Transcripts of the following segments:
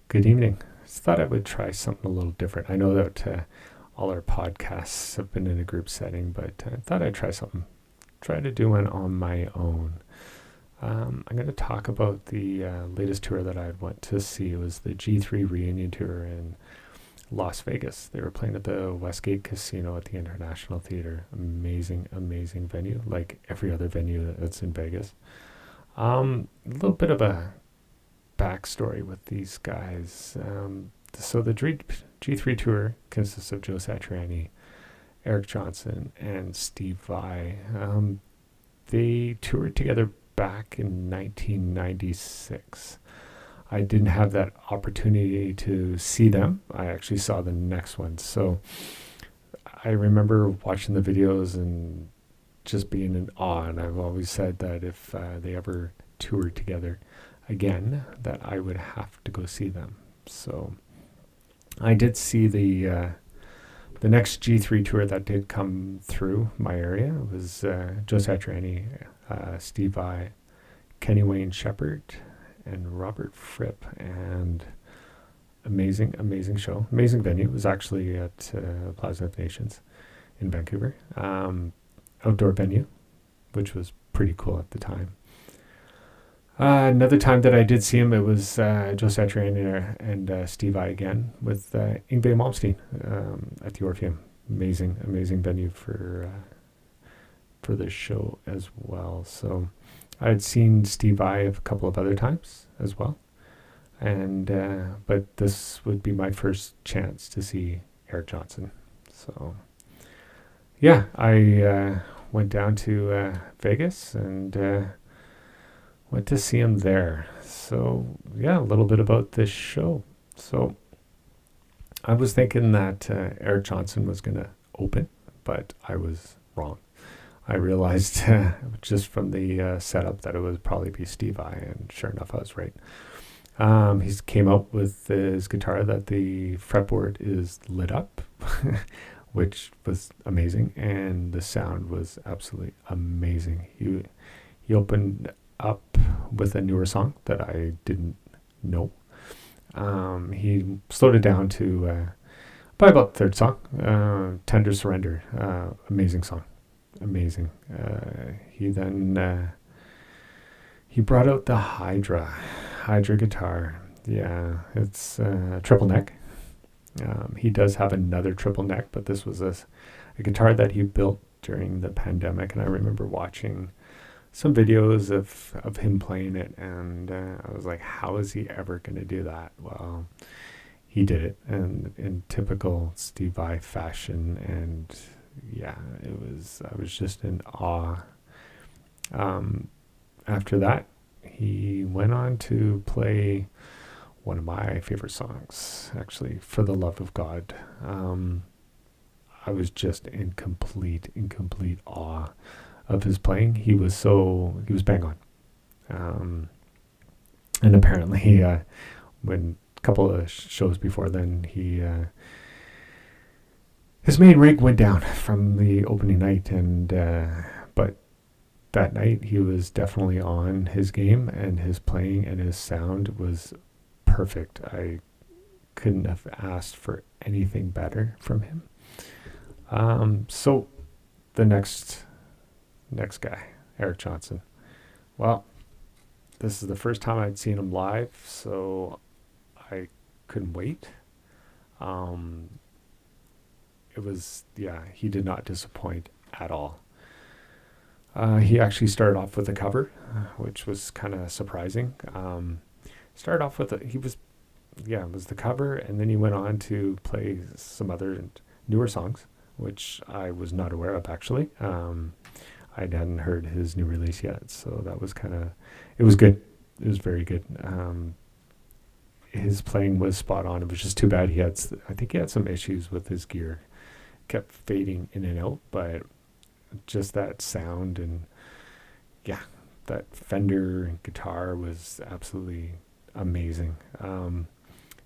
Good evening. Just thought I would try something a little different. I know that all our podcasts have been in a group setting, but I thought I'd try something. Try to do one on my own. I'm going to talk about the latest tour that I went to see. It was the G3 reunion tour in Las Vegas. They were playing at the Westgate Casino at the International Theater. Amazing, amazing venue, like every other venue that's in Vegas. A little bit of a backstory with these guys. So the G3 tour consists of Joe Satriani, Eric Johnson, and Steve Vai. They toured together back in 1996. I didn't have that opportunity to see them. I actually saw the next one. So I remember watching the videos and just being in awe. And I've always said that if they ever toured together again, that I would have to go see them. So I did see the next G3 tour that did come through my area. It was Joe Satriani, Steve Vai, Kenny Wayne Shepherd, and Robert Fripp. And amazing, amazing show. Amazing venue. It was actually at Plaza of Nations in Vancouver. Outdoor venue, which was pretty cool at the time. Another time that I did see him, it was Joe Satriani and Steve Vai again with Yngwie Malmsteen at the Orpheum. Amazing, amazing venue for this show as well. So I'd seen Steve Vai a couple of other times as well, and but this would be my first chance to see Eric Johnson. So yeah, I went down to Vegas and went to see him there. So yeah, a little bit about this show. So I was thinking that Eric Johnson was going to open, but I was wrong. I realized just from the setup that it would probably be Steve Vai, and sure enough, I was right. He came out with his guitar that the fretboard is lit up, which was amazing, and the sound was absolutely amazing. He opened up with a newer song that I didn't know. He slowed it down to by about the third song, Tender Surrender. Amazing song. Amazing. He then he brought out the Hydra guitar. Yeah, it's triple neck. He does have another triple neck, but this was a guitar that he built during the pandemic, and I remember watching some videos of him playing it, and I was like, how is he ever going to do that? Well, he did it, and in typical Steve Vai fashion, and yeah, I was just in awe. After that, he went on to play one of my favorite songs, actually, For the Love of God. I was just in complete awe of his playing. He was bang on. And apparently, when a couple of shows before then, his main rig went down from the opening night, and but that night he was definitely on his game, and his playing and his sound was perfect. I couldn't have asked for anything better from him. So the next guy, Eric Johnson. Well, this is the first time I'd seen him live, so I couldn't wait. He did not disappoint at all. He actually started off with a cover, which was kind of surprising. Started off with it was the cover, and then he went on to play some other newer songs, which I was not aware of actually. I hadn't heard his new release yet, so that was it was good. It was very good. His playing was spot on. It was just too bad I think he had some issues with his gear. Kept fading in and out, but just that sound and yeah, that Fender guitar was absolutely amazing.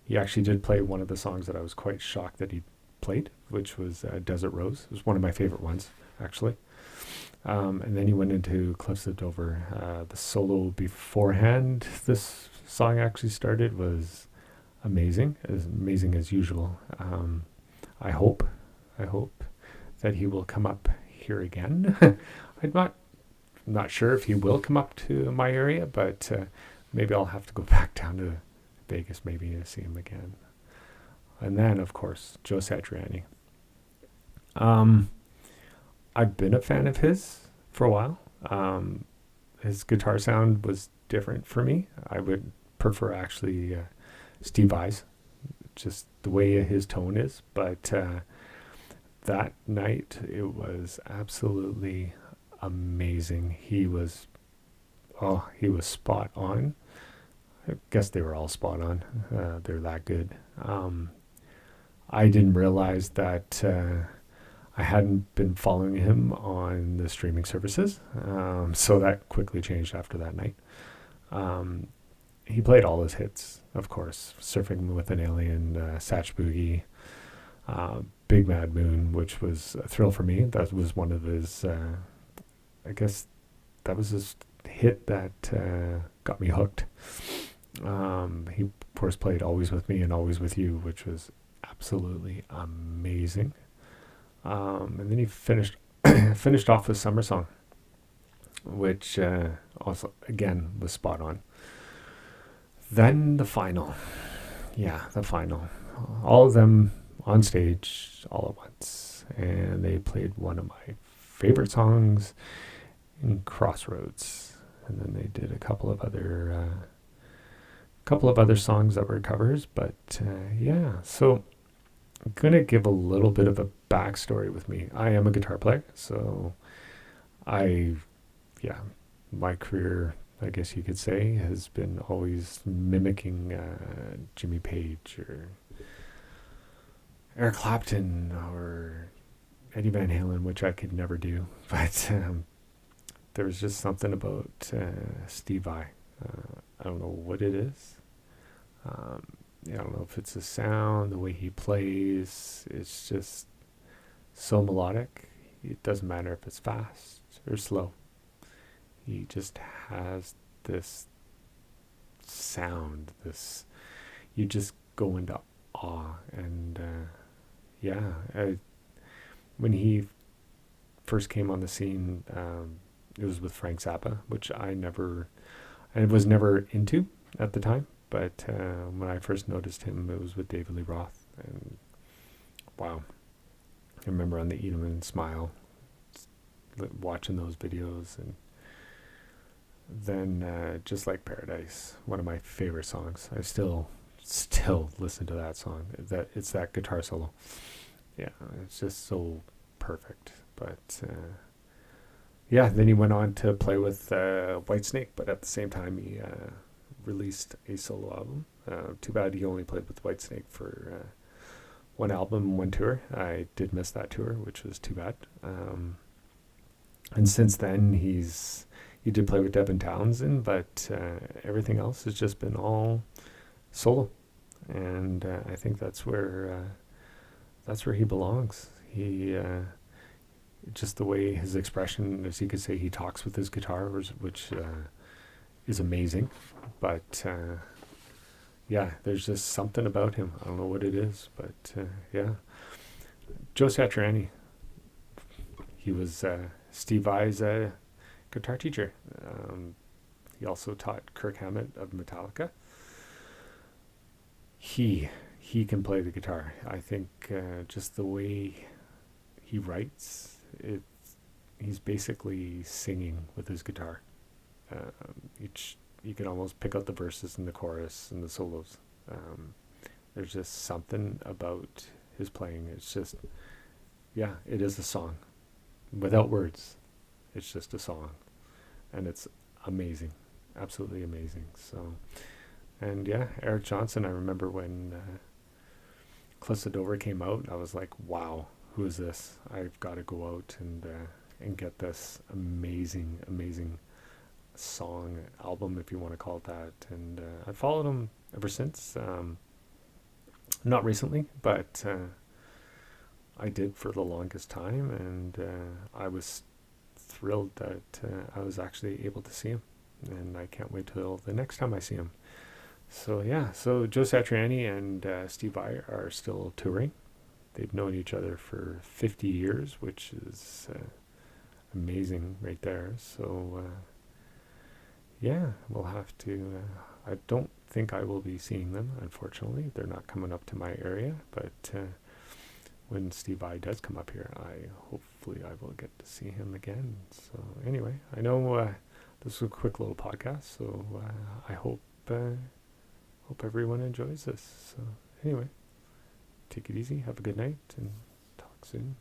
He actually did play one of the songs that I was quite shocked that he played, which was Desert Rose. It was one of my favorite ones, actually. And then he went into Cliffs of Dover. The solo beforehand this song actually started was amazing, as amazing as usual. I hope, I hope that he will come up here again. I'm not sure if he will come up to my area, but maybe I'll have to go back down to Vegas maybe to see him again. And then, of course, Joe Satriani. Um, I've been a fan of his for a while. His guitar sound was different for me. I would prefer actually Steve Vai's, just the way his tone is. But that night, it was absolutely amazing. He was spot on. I guess they were all spot on. They're that good. I didn't realize that I hadn't been following him on the streaming services, so that quickly changed after that night. Um, he played all his hits, of course, Surfing with an Alien, Satch Boogie, Big Mad Moon, which was a thrill for me. That was one of his, I guess, that was his hit that got me hooked. He, of course, played Always With Me and Always With You, which was absolutely amazing. And then he finished off with Summer Song, which also, again, was spot on. Then the final. Yeah, the final. All of them on stage all at once. And they played one of my favorite songs in Crossroads. And then they did a couple of other songs that were covers. But yeah, so I'm going to give a little bit of a backstory with me. I am a guitar player, so yeah, my career, I guess you could say, has been always mimicking Jimmy Page or Eric Clapton or Eddie Van Halen, which I could never do. But there was just something about Steve Vai. I don't know what it is. I don't know if it's the sound, the way he plays. It's just so melodic. It doesn't matter if it's fast or slow. He just has this sound, you just go into awe. And yeah, when he first came on the scene, it was with Frank Zappa, which I was never into at the time. But when I first noticed him, it was with David Lee Roth. And wow, I remember on the Eat 'em and Smile, watching those videos. And then Just Like Paradise, one of my favorite songs. I still listen to that song. It's that guitar solo. Yeah, it's just so perfect. But yeah, then he went on to play with Whitesnake, but at the same time he released a solo album. Too bad he only played with Whitesnake for one album, one tour. I did miss that tour, which was too bad. And since then, he did play with Devin Townsend, but everything else has just been all solo. And I think that's where he belongs. He just the way his expression, as you could say, he talks with his guitar, which is amazing. But yeah, there's just something about him. I don't know what it is, but yeah. Joe Satriani. He was Steve Vai's guitar teacher. He also taught Kirk Hammett of Metallica. He can play the guitar. I think just the way he writes, he's basically singing with his guitar. You can almost pick out the verses and the chorus and the solos. There's just something about his playing. It's just, yeah, it is a song without words. It's just a song, and it's amazing, absolutely amazing. So, and yeah, Eric Johnson. I remember when Cliffs of Dover came out, I was like, wow, who is this? I've got to go out and get this amazing song, album, if you want to call it that. And I followed him ever since. Not recently, but I did for the longest time, and I was thrilled that I was actually able to see him, and I can't wait till the next time I see him. So yeah, so Joe Satriani and Steve Vai are still touring. They've known each other for 50 years, which is amazing right there. So yeah, we'll have to. I don't think I will be seeing them, unfortunately. They're not coming up to my area, but when Steve Vai does come up here, I hopefully I will get to see him again. So anyway, I know this was a quick little podcast, so I hope everyone enjoys this. So anyway, take it easy, have a good night, and talk soon.